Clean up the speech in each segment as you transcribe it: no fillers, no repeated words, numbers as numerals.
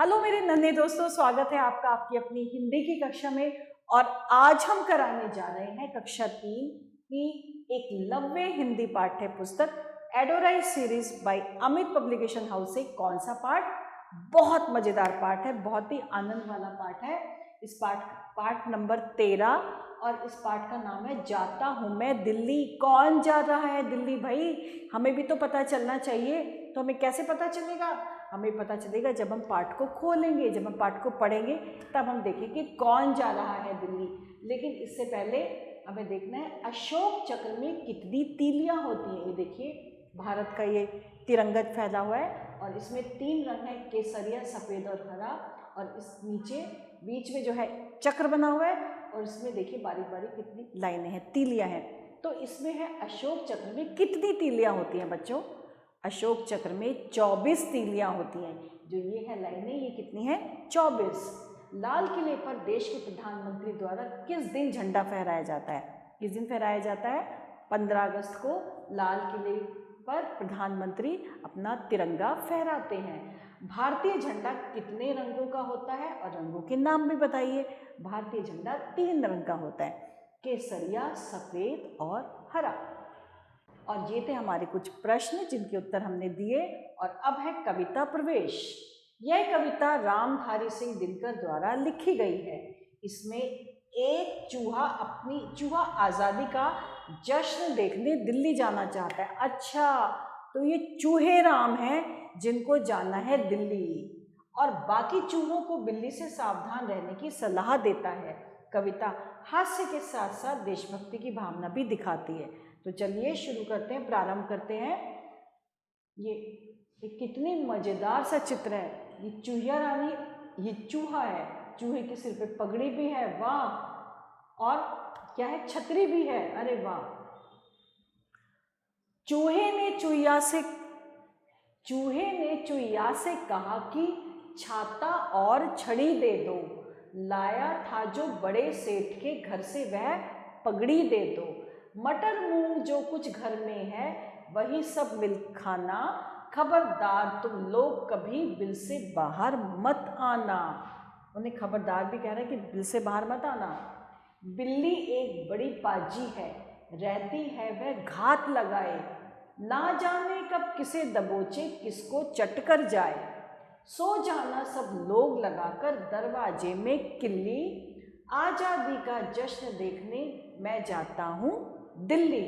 Hello मेरे नन्हे दोस्तों, स्वागत है आपका आपकी अपनी हिंदी की कक्षा में। और आज हम कराने जा रहे हैं कक्षा 3 की एकलव्य हिंदी पाठ्य पुस्तक एडोराइज series by Amit publication house से। कौन सा पाठ? बहुत मजेदार पाठ है, बहुत ही आनंद वाला पाठ है। इस पाठ नंबर 13 और इस पाठ का नाम है जाता हूँ मैं दिल्ली। कौन जा रहा है दिल्ली भाई? हमें भी तो पता चलना चाहिए। तो हमें कैसे पता चलेगा? हमें पता चलेगा जब हम पाठ को खोलेंगे, जब हम पाठ को पढ़ेंगे, तब हम देखेंगे कौन जा रहा है दिल्ली। लेकिन इससे पहले हमें देखना है अशोक चक्र में कितनी तीलियां होती हैं। ये देखिए, भारत का ये तिरंगा फैला हुआ है और इसमें 3 रंग है, केसरिया, सफ़ेद और हरा। और इस नीचे बीच में जो है चक्र बना हुआ है और इसमें देखिए बारीक बारीक कितनी लाइनें हैं, तीलियां हैं। तो इसमें है अशोक चक्र में कितनी तीलियां होती हैं बच्चों? अशोक चक्र में 24 तीलियां होती हैं। जो ये है लाइनें, ये कितनी है? 24। लाल किले पर देश के प्रधानमंत्री द्वारा किस दिन झंडा फहराया जाता है? किस दिन फहराया जाता है? 15 अगस्त को लाल किले पर प्रधानमंत्री अपना तिरंगा फहराते हैं। भारतीय झंडा कितने रंगों का होता है और रंगों के नाम भी बताइए। भारतीय झंडा 3 रंग का होता है, केसरिया, सफ़ेद और हरा। और ये थे हमारे कुछ प्रश्न जिनके उत्तर हमने दिए। और अब है कविता प्रवेश। यह कविता रामधारी सिंह दिनकर द्वारा लिखी गई है। इसमें एक चूहा आज़ादी का जश्न देखने दिल्ली जाना चाहता है। अच्छा, तो ये चूहे राम हैं जिनको जाना है दिल्ली, और बाकी चूहों को बिल्ली से सावधान रहने की सलाह देता है। कविता हास्य के साथ साथ देशभक्ति की भावना भी दिखाती है। तो चलिए शुरू करते हैं, प्रारंभ करते हैं। ये कितनी मज़ेदार सा चित्र है। ये चूहिया रानी, ये चूहा है, चूहे के सिर पे पगड़ी भी है, वाह। और क्या है? छतरी भी है, अरे वाह। चूहे ने चुईया से कहा कि छाता और छड़ी दे दो। लाया था जो बड़े सेठ के घर से वह पगड़ी दे दो। मटर मूंग जो कुछ घर में है वही सब मिल खाना। खबरदार तुम लोग कभी बिल से बाहर मत आना। उन्हें खबरदार भी कह रहे हैं कि बिल से बाहर मत आना। बिल्ली एक बड़ी पाजी है, रहती है वह घात लगाए। ना जाने कब किसे दबोचे, किसको चट कर जाए। सो जाना सब लोग लगाकर दरवाजे में किल्ली। आज़ादी का जश्न देखने मैं जाता हूँ दिल्ली।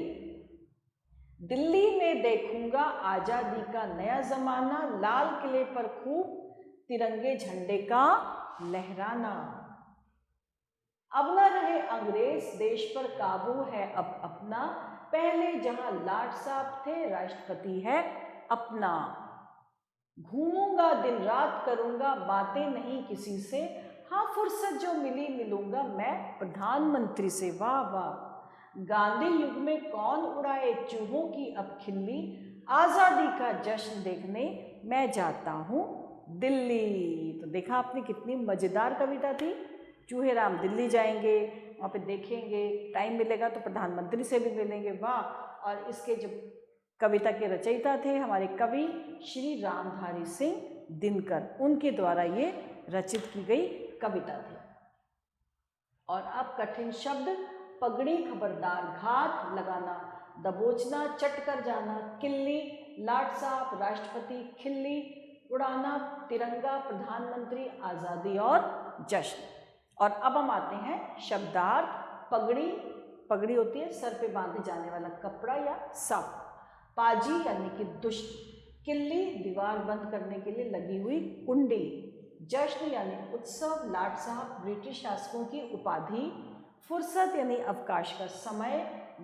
दिल्ली में देखूंगा आज़ादी का नया ज़माना। लाल किले पर खूब तिरंगे झंडे का लहराना। अब न रहे अंग्रेज, देश पर काबू है अब अपना। पहले जहां लाट साहब थे, राष्ट्रपति है अपना। घूमूंगा दिन रात, करूंगा बातें नहीं किसी से। हाँ, फुर्सत जो मिली मिलूंगा मैं प्रधानमंत्री से, वाह वाह। गांधी युग में कौन उड़ाए चूहों की अब खिल्ली। आज़ादी का जश्न देखने मैं जाता हूँ दिल्ली। तो देखा आपने, कितनी मज़ेदार कविता थी। चूहे राम दिल्ली जाएंगे, वहाँ पे देखेंगे, टाइम मिलेगा तो प्रधानमंत्री से भी मिलेंगे, वाह। और इसके जो कविता के रचयिता थे हमारे कवि श्री रामधारी सिंह दिनकर, उनके द्वारा ये रचित की गई कविता थी। और अब कठिन शब्द। पगड़ी, खबरदार, घात लगाना, दबोचना, चट कर जाना, किल्ली, लाट साहब, राष्ट्रपति, खिल्ली, उड़ाना, तिरंगा, प्रधानमंत्री, आज़ादी और जश्न। और अब हम आते हैं शब्दार्थ। पगड़ी, पगड़ी होती है सर पे बांधे जाने वाला कपड़ा या साफ। पाजी यानी कि दुष्ट। किल्ली, दीवार बंद करने के लिए लगी हुई कुंडी। जश्न यानी उत्सव। लाट साहब ब्रिटिश शासकों की उपाधि। फुर्सत यानी अवकाश का समय।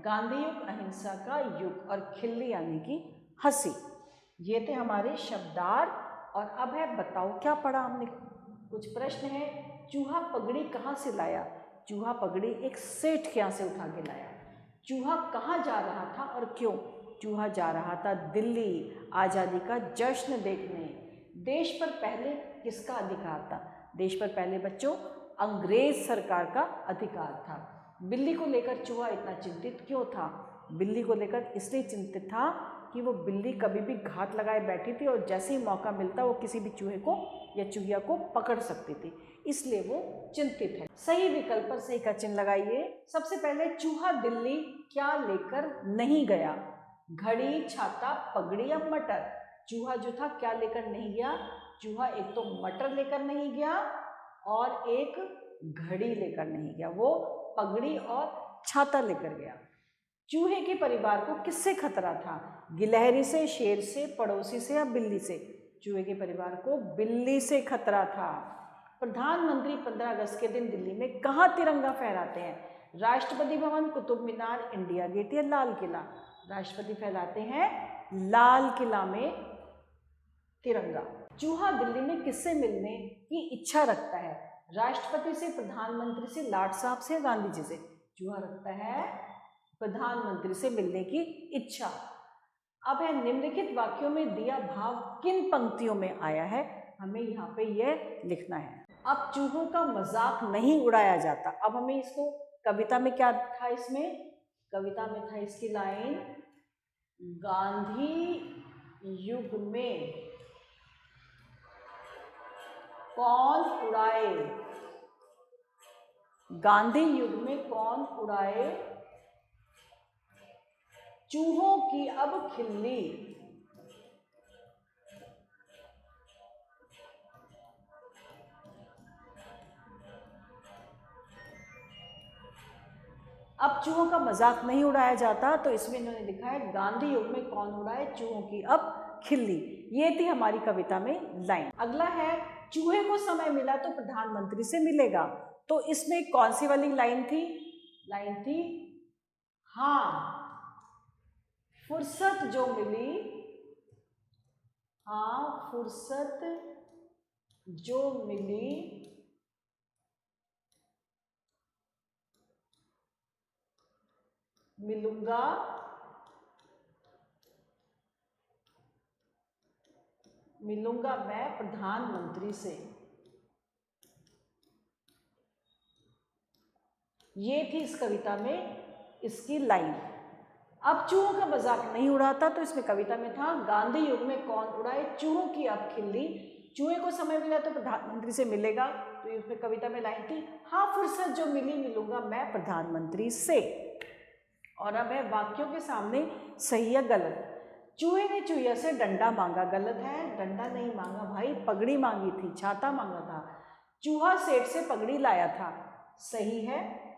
गांधी युग अहिंसा का युग। और खिल्ली यानी कि हंसी। ये थे हमारे शब्दार्थ। और अब है बताओ क्या पढ़ा हमने। कुछ प्रश्न है। चूहा पगड़ी कहाँ से लाया? चूहा पगड़ी एक सेठ के यहाँ से उठा के लाया। चूहा कहाँ जा रहा था और क्यों? चूहा जा रहा था दिल्ली, आज़ादी का जश्न देखने। देश पर पहले किसका अधिकार था? देश पर पहले बच्चों अंग्रेज सरकार का अधिकार था। बिल्ली को लेकर चूहा इतना चिंतित क्यों था? बिल्ली को लेकर इसलिए चिंतित था कि वो बिल्ली कभी भी घात लगाए बैठी थी और जैसे ही मौका मिलता वो किसी भी चूहे को या चूहिया को पकड़ सकती थी, इसलिए वो चिंतित है। सही विकल्प पर सही का चिन्ह लगाइए। सबसे पहले चूहा दिल्ली क्या लेकर नहीं गया? घड़ी, छाता, पगड़ी या मटर? चूहा जो था क्या लेकर नहीं गया? चूहा एक तो मटर लेकर नहीं गया और एक घड़ी लेकर नहीं गया, वो पगड़ी और छाता लेकर गया। चूहे के परिवार को किससे खतरा था? गिलहरी से, शेर से, पड़ोसी से या बिल्ली से? चूहे के परिवार को बिल्ली से खतरा था। प्रधानमंत्री 15 अगस्त के दिन दिल्ली में कहाँ तिरंगा फहराते हैं? राष्ट्रपति भवन, कुतुब मीनार, इंडिया गेट या लाल किला? राष्ट्रपति फहराते हैं लाल किला में तिरंगा। चूहा दिल्ली में किससे मिलने की इच्छा रखता है? राष्ट्रपति से, प्रधानमंत्री से, लाट साहब से या गांधी जी से? चूहा रखता है प्रधानमंत्री से मिलने की इच्छा। अब है निम्नलिखित वाक्यों में दिया भाव किन पंक्तियों में आया है? हमें यहाँ पे यह लिखना है। अब चूहों का मजाक नहीं उड़ाया जाता। अब हमें इसको कविता में क्या था? इसमें कविता में था इसकी लाइन, गांधी युग में कौन उड़ाए, गांधी युग में कौन उड़ाए चूहों की अब खिल्ली। अब चूहों का मजाक नहीं उड़ाया जाता, तो इसमें इन्होंने लिखा है गांधी युग में कौन उड़ाए चूहों की अब खिल्ली। ये थी हमारी कविता में लाइन। अगला है चूहे को समय मिला तो प्रधानमंत्री से मिलेगा। तो इसमें कौन सी वाली लाइन थी? लाइन थी, हाँ फुर्सत जो मिली, हाँ फुर्सत जो मिली मिलूंगा मैं प्रधानमंत्री से। ये थी इस कविता में इसकी लाइन। अब चूहों का मजाक नहीं उड़ाता, तो इसमें कविता में था गांधी युग में कौन उड़ाए चूहों की अब खिल्ली। चूहे को समय मिला तो प्रधानमंत्री से मिलेगा, तो उसमें कविता में लाइन थी, हाँ फुर्सत जो मिली मिलूंगा मैं प्रधानमंत्री से। और अब है वाक्यों के सामने सही या गलत। चूहे ने चूहिया से डंडा मांगा, गलत है, डंडा नहीं मांगा भाई, पगड़ी मांगी थी, छाता मांगा था। चूहा सेठ से पगड़ी लाया था, सही है।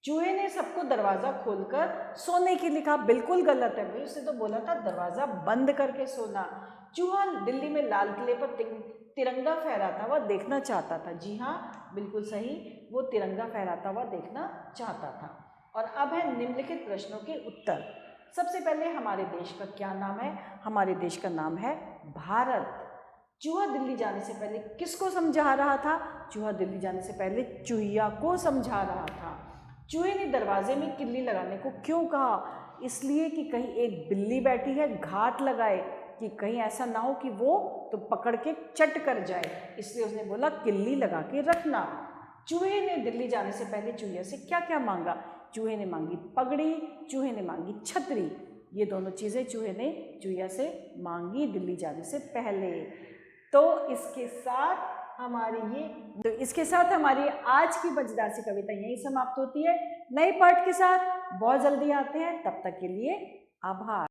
चूहे ने सबको दरवाजा खोलकर सोने की लिखा, बिल्कुल गलत है भाई, उसने तो बोला था दरवाजा बंद करके सोना। चूहा दिल्ली में लाल किले पर तिरंगा फहराता हुआ देखना चाहता था, जी हाँ बिल्कुल सही, वो तिरंगा फहराता हुआ देखना चाहता था। और अब है निम्नलिखित प्रश्नों के उत्तर। सबसे पहले हमारे देश का क्या नाम है? हमारे देश का नाम है भारत। चूहा दिल्ली जाने से पहले किसको समझा रहा था? चूहा दिल्ली जाने से पहले चूहिया को समझा रहा था। चूहे ने दरवाजे में किल्ली लगाने को क्यों कहा? इसलिए कि कहीं एक बिल्ली बैठी है घात लगाए, कि कहीं ऐसा ना हो कि वो तो पकड़ के चट कर जाए, इसलिए उसने बोला किल्ली लगा के रखना। चूहे ने दिल्ली जाने से पहले चूहिया से क्या क्या मांगा? चूहे ने मांगी पगड़ी, चूहे ने मांगी छतरी। ये दोनों चीज़ें चूहे ने चूहिया से मांगी दिल्ली जाने से पहले। तो इसके साथ हमारी आज की मजेदार सी कविता यहीं समाप्त होती है। नए पाठ के साथ बहुत जल्दी आते हैं, तब तक के लिए आभार।